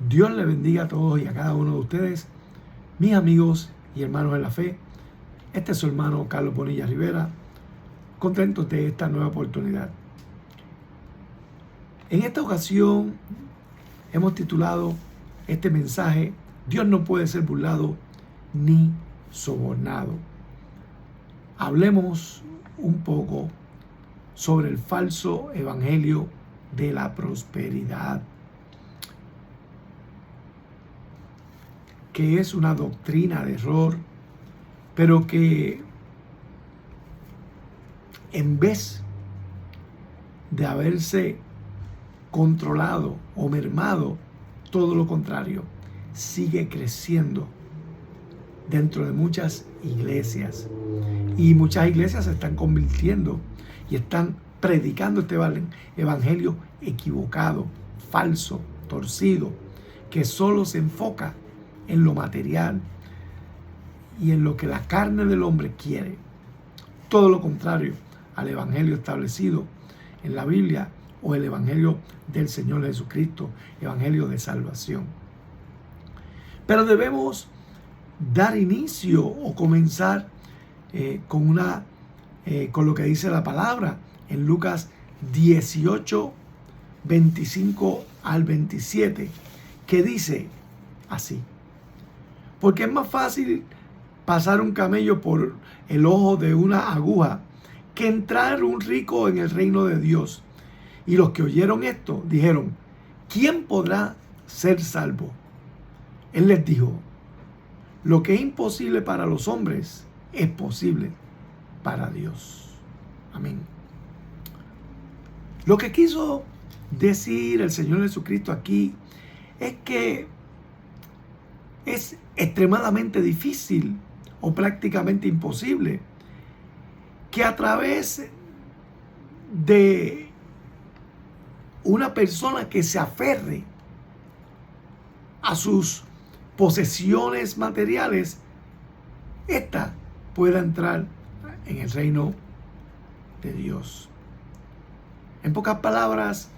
Dios le bendiga a todos y a cada uno de ustedes, mis amigos y hermanos en la fe. Este es su hermano Carlos Bonilla Rivera, contento de esta nueva oportunidad. En esta ocasión hemos titulado este mensaje: Dios no puede ser burlado ni sobornado. Hablemos un poco sobre el falso evangelio de la prosperidad, que es una doctrina de error, pero que en vez de haberse controlado o mermado, todo lo contrario, sigue creciendo dentro de muchas iglesias. Y muchas iglesias se están convirtiendo y están predicando este evangelio equivocado, falso, torcido, que solo se enfoca en lo material y en lo que la carne del hombre quiere. Todo lo contrario al evangelio establecido en la Biblia o el evangelio del Señor Jesucristo, evangelio de salvación. Pero debemos dar inicio o comenzar con lo que dice la palabra en Lucas 18, 25 al 27, que dice así: porque es más fácil pasar un camello por el ojo de una aguja que entrar un rico en el reino de Dios. Y los que oyeron esto dijeron: ¿quién podrá ser salvo? Él les dijo: lo que es imposible para los hombres es posible para Dios. Amén. Lo que quiso decir el Señor Jesucristo aquí es que es extremadamente difícil o prácticamente imposible que a través de una persona que se aferre a sus posesiones materiales, ésta pueda entrar en el reino de Dios. En pocas palabras,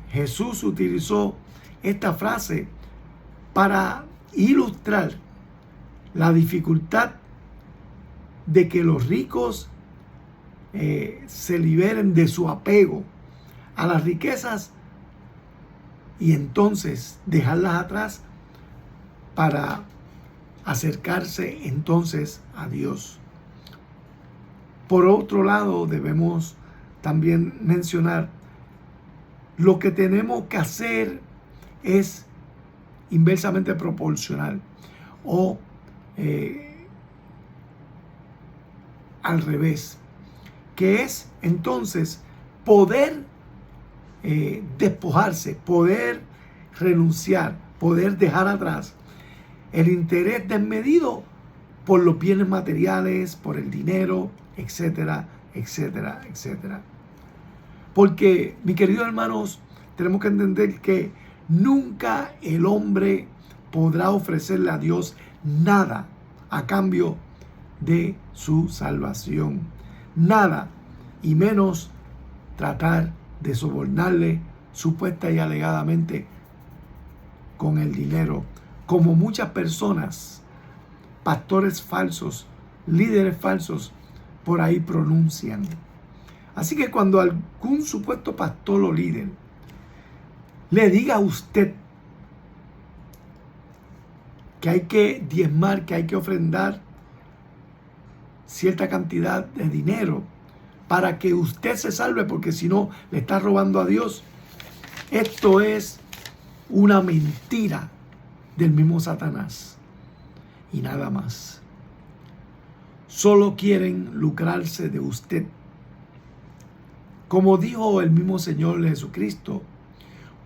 Jesús utilizó esta frase para ilustrar la dificultad de que los ricos se liberen de su apego a las riquezas y entonces dejarlas atrás para acercarse entonces a Dios. Por otro lado, debemos también mencionar lo que tenemos que hacer es inversamente proporcional o al revés, que es entonces poder despojarse, poder renunciar, poder dejar atrás el interés desmedido por los bienes materiales, por el dinero, etcétera, etcétera, etcétera. Porque, mis queridos hermanos, tenemos que entender que nunca el hombre podrá ofrecerle a Dios nada a cambio de su salvación. Nada, y menos tratar de sobornarle supuesta y alegadamente con el dinero, como muchas personas, pastores falsos, líderes falsos, por ahí pronuncian. Así que cuando algún supuesto pastor o líder le diga a usted que hay que diezmar, que hay que ofrendar cierta cantidad de dinero para que usted se salve, porque si no le está robando a Dios, esto es una mentira del mismo Satanás y nada más. Solo quieren lucrarse de usted. Como dijo el mismo Señor Jesucristo: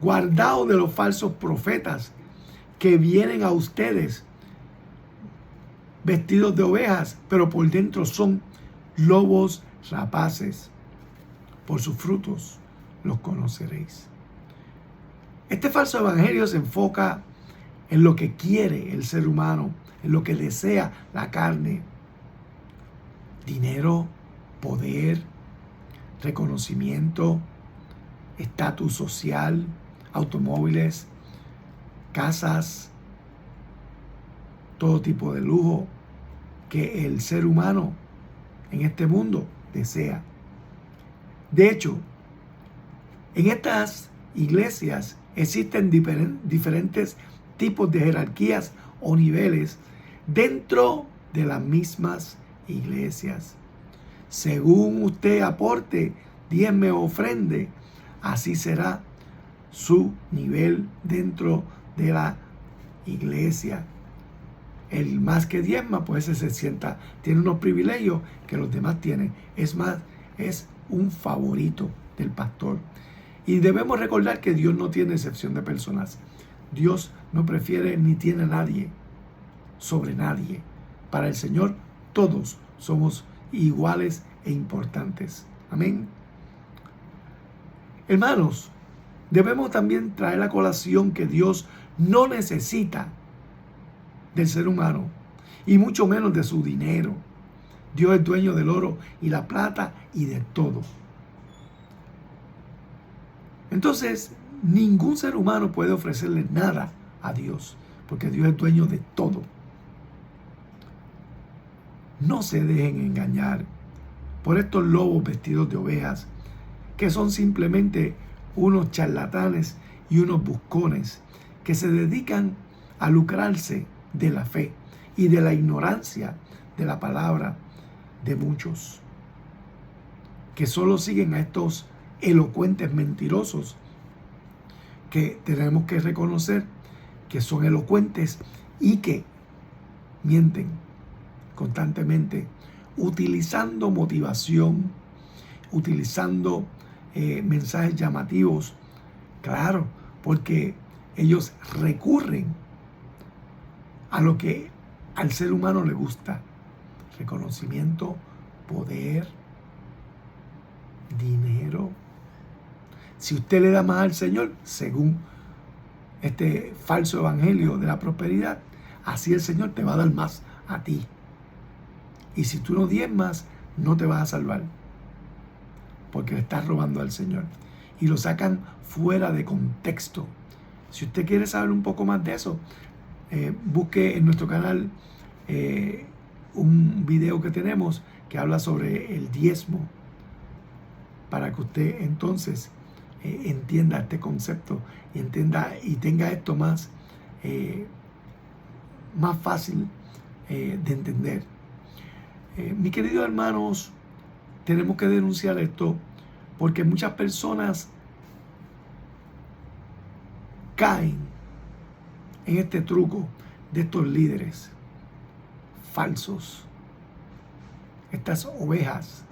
guardaos de los falsos profetas que vienen a ustedes vestidos de ovejas, pero por dentro son lobos rapaces. Por sus frutos los conoceréis. Este falso evangelio se enfoca en lo que quiere el ser humano, en lo que desea la carne: dinero, poder, reconocimiento, estatus social, automóviles, casas, todo tipo de lujo que el ser humano en este mundo desea. De hecho, en estas iglesias existen diferentes tipos de jerarquías o niveles dentro de las mismas iglesias. Según usted aporte, diezme o ofrende, así será su nivel dentro de la iglesia. El más que diezma, pues ese se sienta, tiene unos privilegios que los demás tienen. Es más, es un favorito del pastor. Y debemos recordar que Dios no tiene excepción de personas. Dios no prefiere ni tiene a nadie sobre nadie. Para el Señor todos somos iguales e importantes. Amén. Hermanos, debemos también traer a colación que Dios no necesita del ser humano y mucho menos de su dinero. Dios es dueño del oro y la plata y de todo. Entonces, ningún ser humano puede ofrecerle nada a Dios, porque Dios es dueño de todo. No se dejen engañar por estos lobos vestidos de ovejas, que son simplemente unos charlatanes y unos buscones que se dedican a lucrarse de la fe y de la ignorancia de la palabra de muchos, que solo siguen a estos elocuentes mentirosos, que tenemos que reconocer que son elocuentes y que mienten constantemente, utilizando motivación, utilizando mensajes llamativos. Claro, porque ellos recurren a lo que al ser humano le gusta: reconocimiento, poder, dinero. Si usted le da más al Señor, según este falso evangelio de la prosperidad, así el Señor te va a dar más a ti. Y si tú no diezmas, no te vas a salvar, porque le estás robando al Señor. Y lo sacan fuera de contexto. Si usted quiere saber un poco más de eso, busque en nuestro canal un video que tenemos que habla sobre el diezmo, para que usted entonces entienda este concepto y entienda y tenga esto más fácil de entender. Mis queridos hermanos, tenemos que denunciar esto porque muchas personas caen en este truco de estos líderes falsos, estas ovejas,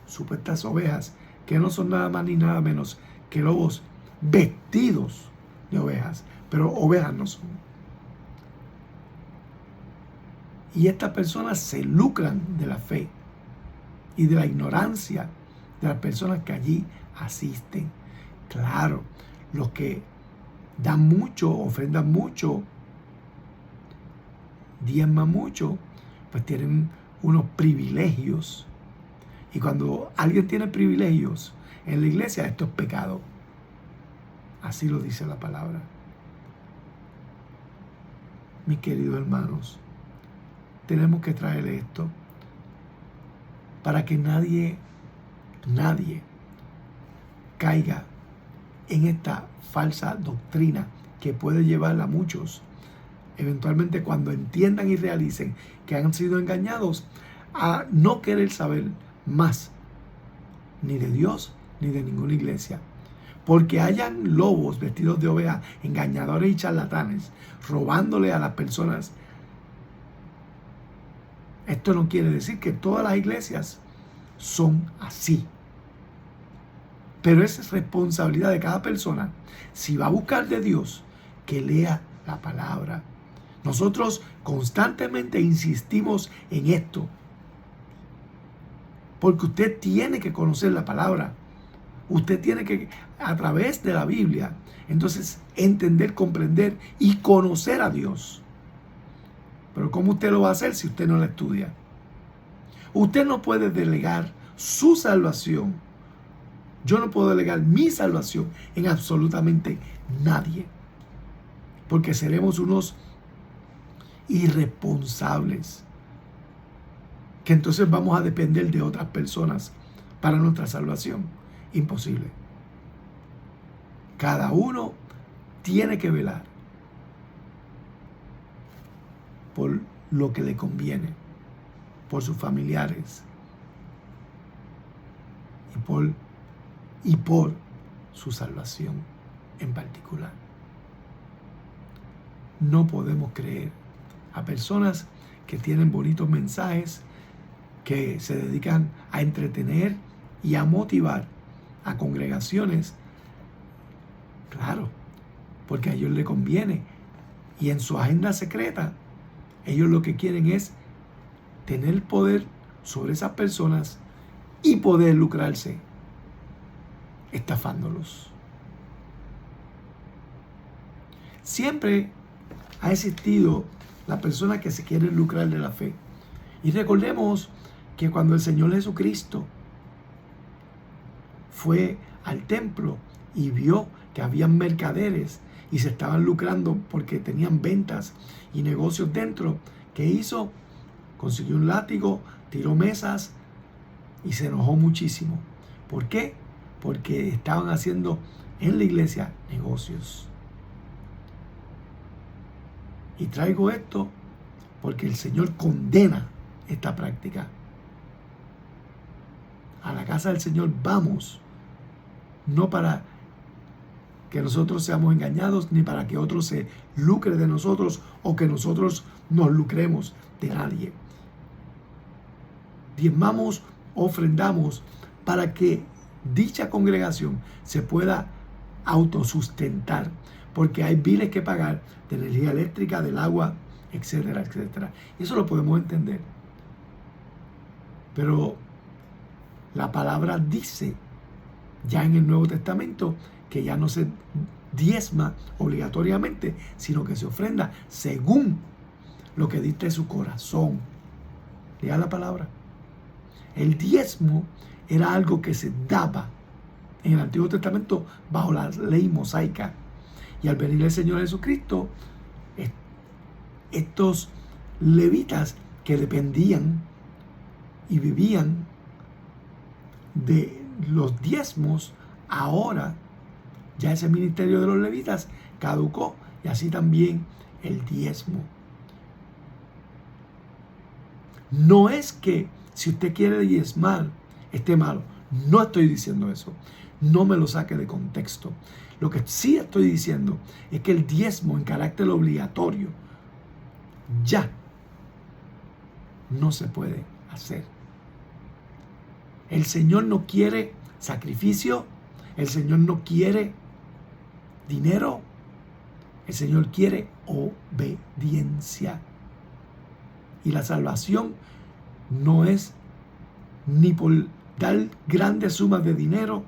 supuestas ovejas, que no son nada más ni nada menos que lobos vestidos de ovejas, pero ovejas no son. Y estas personas se lucran de la fe y de la ignorancia de las personas que allí asisten. Claro, los que dan mucho, ofrendan mucho, diezman mucho, pues tienen unos privilegios. Y cuando alguien tiene privilegios en la iglesia, esto es pecado. Así lo dice la palabra. Mis queridos hermanos, tenemos que traer esto para que nadie caiga en esta falsa doctrina que puede llevar a muchos, eventualmente cuando entiendan y realicen que han sido engañados, a no querer saber más ni de Dios ni de ninguna iglesia. Porque hayan lobos vestidos de oveja, engañadores y charlatanes, robándole a las personas, esto no quiere decir que todas las iglesias son así. Pero es responsabilidad de cada persona, si va a buscar de Dios, que lea la palabra. Nosotros constantemente insistimos en esto, porque usted tiene que conocer la palabra. Usted tiene que, a través de la Biblia, entonces entender, comprender y conocer a Dios. Pero ¿cómo usted lo va a hacer si usted no la estudia? Usted no puede delegar su salvación Yo no puedo delegar mi salvación en absolutamente nadie, porque seremos unos irresponsables, que entonces vamos a depender de otras personas para nuestra salvación. Imposible. Cada uno tiene que velar por lo que le conviene, por sus familiares y por su salvación en particular. No podemos creer a personas que tienen bonitos mensajes, que se dedican a entretener y a motivar a congregaciones, claro, porque a ellos les conviene, y en su agenda secreta ellos lo que quieren es tener poder sobre esas personas y poder lucrarse estafándolos. Siempre ha existido la persona que se quiere lucrar de la fe. Y recordemos que cuando el Señor Jesucristo fue al templo y vio que habían mercaderes y se estaban lucrando porque tenían ventas y negocios dentro, ¿qué hizo? Consiguió un látigo, tiró mesas y se enojó muchísimo. ¿Por qué? Porque estaban haciendo en la iglesia negocios. Y traigo esto porque el Señor condena esta práctica. A la casa del Señor vamos, no para que nosotros seamos engañados, ni para que otro se lucre de nosotros o que nosotros nos lucremos de nadie. Diezmamos, ofrendamos para que dicha congregación se pueda autosustentar, porque hay biles que pagar de energía eléctrica, del agua, etcétera, etcétera. Y eso lo podemos entender. Pero la palabra dice ya en el Nuevo Testamento que ya no se diezma obligatoriamente, sino que se ofrenda según lo que dicte su corazón. Lea la palabra. El diezmo era algo que se daba en el Antiguo Testamento bajo la ley mosaica. Y al venir el Señor Jesucristo, estos levitas que dependían y vivían de los diezmos, ahora ya ese ministerio de los levitas caducó, y así también el diezmo. No es que si usted quiere diezmar esté malo, no estoy diciendo eso, no me lo saque de contexto. Lo que sí estoy diciendo es que el diezmo en carácter obligatorio ya no se puede hacer. El Señor no quiere sacrificio, el Señor no quiere dinero, el Señor quiere obediencia. Y la salvación no es ni por dar grandes sumas de dinero,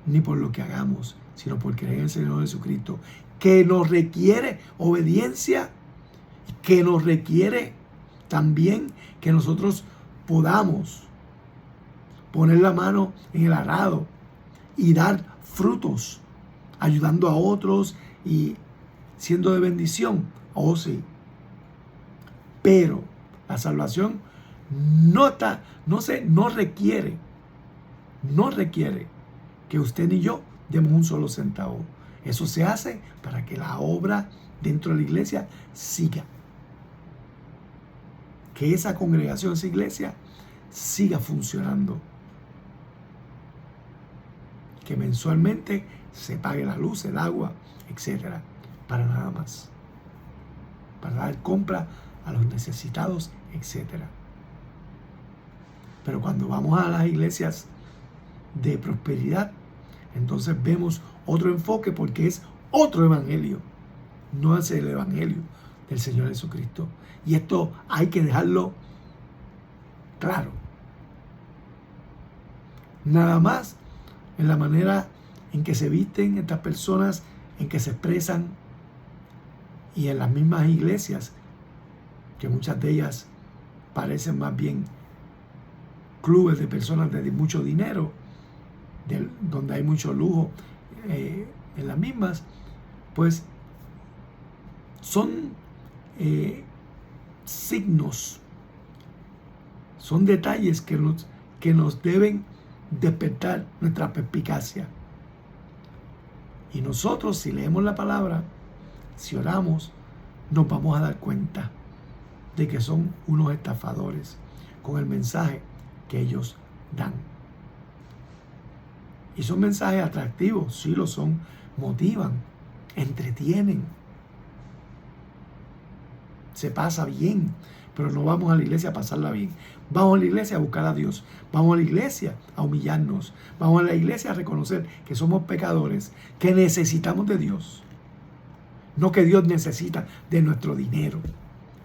ni por lo que hagamos, sino por creer en el Señor Jesucristo, que nos requiere obediencia, que nos requiere también que nosotros podamos poner la mano en el arado y dar frutos, ayudando a otros y siendo de bendición. Oh, sí. Pero la salvación no requiere que usted ni yo demos un solo centavo. Eso se hace para que la obra dentro de la iglesia siga. Que esa congregación, esa iglesia, siga funcionando. Que mensualmente se pague la luz, el agua, etcétera. Para nada más. Para dar compra a los necesitados, etcétera. Pero cuando vamos a las iglesias de prosperidad, entonces vemos otro enfoque, porque es otro evangelio. No es el evangelio del Señor Jesucristo. Y esto hay que dejarlo claro. Nada más en la manera en que se visten estas personas, en que se expresan, y en las mismas iglesias, que muchas de ellas parecen más bien clubes de personas de mucho dinero, donde hay mucho lujo en las mismas, pues son signos, son detalles que nos deben despertar nuestra perspicacia. Y nosotros, si leemos la palabra, si oramos, nos vamos a dar cuenta de que son unos estafadores con el mensaje que ellos dan. Y son mensajes atractivos, sí lo son, motivan, entretienen. Se pasa bien, pero no vamos a la iglesia a pasarla bien. Vamos a la iglesia a buscar a Dios. Vamos a la iglesia a humillarnos. Vamos a la iglesia a reconocer que somos pecadores, que necesitamos de Dios. No que Dios necesita de nuestro dinero.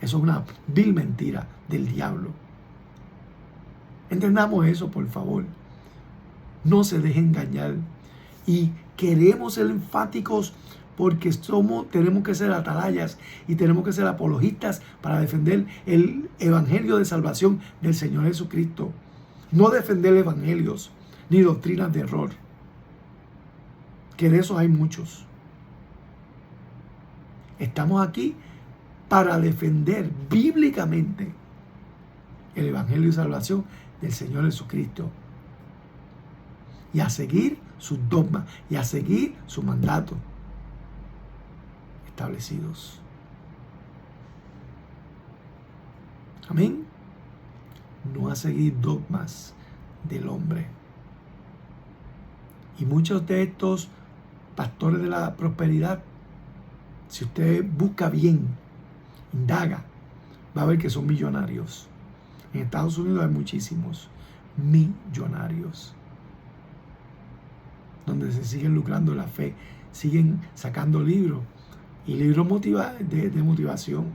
Eso es una vil mentira del diablo. Entendamos eso, por favor. No se dejen engañar. Y queremos ser enfáticos porque tenemos que ser atalayas y tenemos que ser apologistas para defender el evangelio de salvación del Señor Jesucristo. No defender evangelios ni doctrinas de error, que de esos hay muchos. Estamos aquí para defender bíblicamente el evangelio de salvación del Señor Jesucristo y a seguir sus dogmas y a seguir su mandato establecidos. Amén. No a seguir dogmas del hombre. Y muchos de estos pastores de la prosperidad, si usted busca bien, indaga, va a ver que son millonarios. En Estados Unidos hay muchísimos millonarios, donde se siguen lucrando la fe, siguen sacando libros y libros de motivación.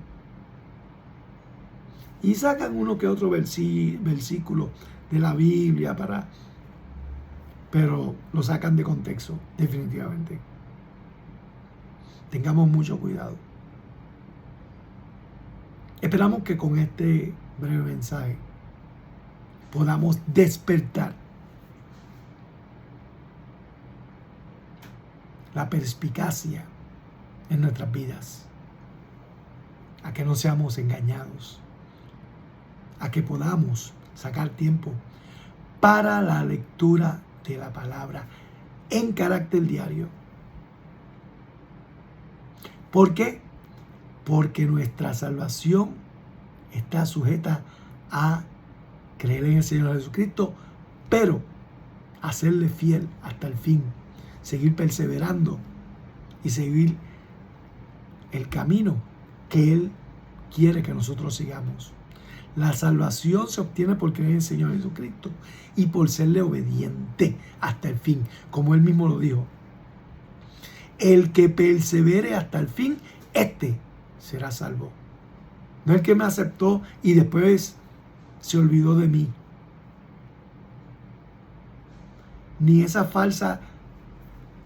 Y sacan uno que otro versículo de la Biblia pero lo sacan de contexto, definitivamente. Tengamos mucho cuidado. Esperamos que con este breve mensaje podamos despertar la perspicacia en nuestras vidas, a que no seamos engañados, a que podamos sacar tiempo para la lectura de la palabra en carácter diario. ¿Por qué? Porque nuestra salvación está sujeta a creer en el Señor Jesucristo, pero a serle fiel hasta el fin, seguir perseverando y seguir el camino que Él quiere que nosotros sigamos. La salvación se obtiene por creer en el Señor Jesucristo y por serle obediente hasta el fin, como Él mismo lo dijo. El que persevere hasta el fin, este será salvo. No el que me aceptó y después se olvidó de mí. Ni esa falsa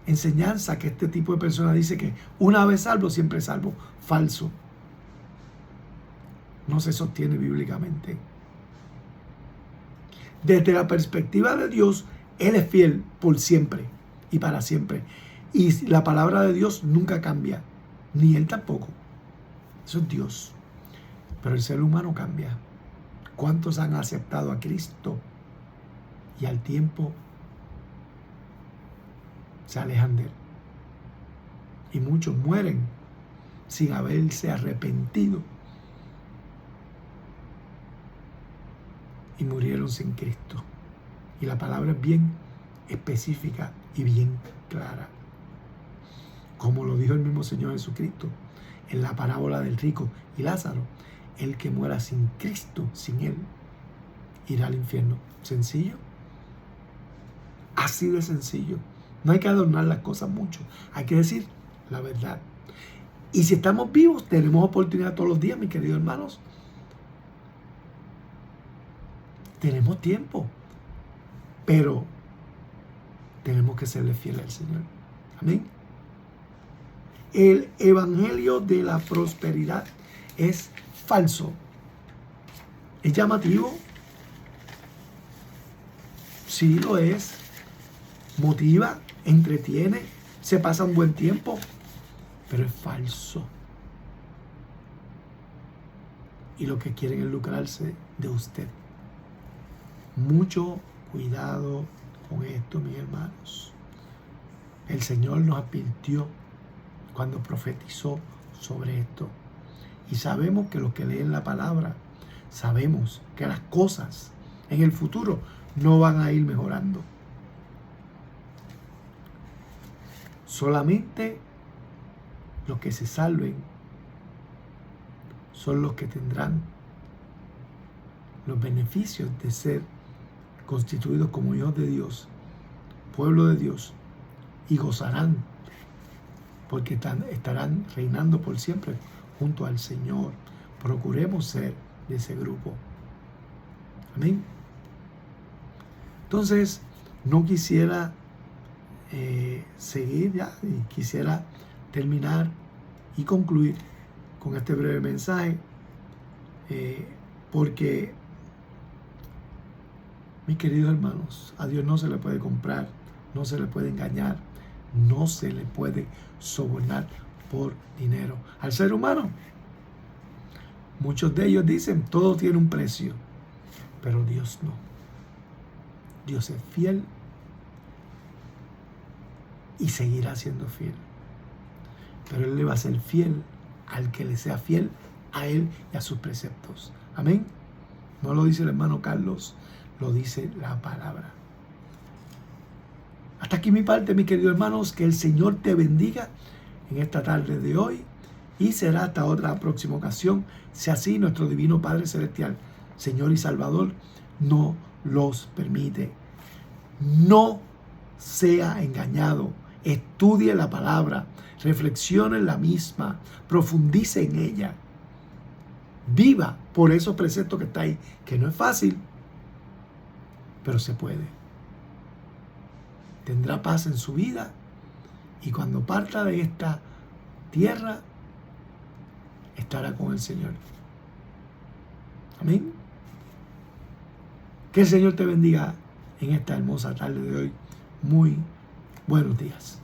enseñanza que este tipo de personas dice que una vez salvo, siempre salvo. Falso. No se sostiene bíblicamente. Desde la perspectiva de Dios, Él es fiel por siempre y para siempre. Y la palabra de Dios nunca cambia, ni Él tampoco. Eso es Dios. Pero el ser humano cambia. ¿Cuántos han aceptado a Cristo y al tiempo se alejan de Él? Y muchos mueren sin haberse arrepentido y murieron sin Cristo. Y la palabra es bien específica y bien clara. Como lo dijo el mismo Señor Jesucristo en la parábola del rico y Lázaro: el que muera sin Cristo, sin Él, irá al infierno. ¿Sencillo? Así de sencillo. No hay que adornar las cosas mucho. Hay que decir la verdad. Y si estamos vivos, tenemos oportunidad todos los días, mis queridos hermanos. Tenemos tiempo. Pero tenemos que serle fieles al Señor. Amén. El evangelio de la prosperidad es falso. Es llamativo. Sí lo es. Motiva, entretiene, se pasa un buen tiempo, pero es falso. Y lo que quieren es lucrarse de usted. Mucho cuidado con esto, mis hermanos. El Señor nos advirtió cuando profetizó sobre esto. Y sabemos que los que leen la palabra, sabemos que las cosas en el futuro no van a ir mejorando. Solamente los que se salven son los que tendrán los beneficios de ser constituidos como hijos de Dios, pueblo de Dios, y gozarán porque estarán reinando por siempre junto al Señor. Procuremos ser de ese grupo. Amén. Entonces, no quisiera seguir ya, y quisiera terminar y concluir con este breve mensaje, porque, mis queridos hermanos, a Dios no se le puede comprar, no se le puede engañar, no se le puede sobornar por dinero. Al ser humano, muchos de ellos dicen, todo tiene un precio, pero Dios no. Dios es fiel y seguirá siendo fiel. Pero Él le va a ser fiel al que le sea fiel a Él y a sus preceptos. Amén. No lo dice el hermano Carlos, lo dice la palabra. Hasta aquí mi parte, mis queridos hermanos. Que el Señor te bendiga en esta tarde de hoy. Y será hasta otra próxima ocasión, si así nuestro divino Padre Celestial, Señor y Salvador, no los permite. No sea engañado. Estudie la palabra, reflexione en la misma, profundice en ella. Viva por esos preceptos que está ahí, que no es fácil, pero se puede. Tendrá paz en su vida y cuando parta de esta tierra, estará con el Señor. Amén. Que el Señor te bendiga en esta hermosa tarde de hoy. Muy buenos días.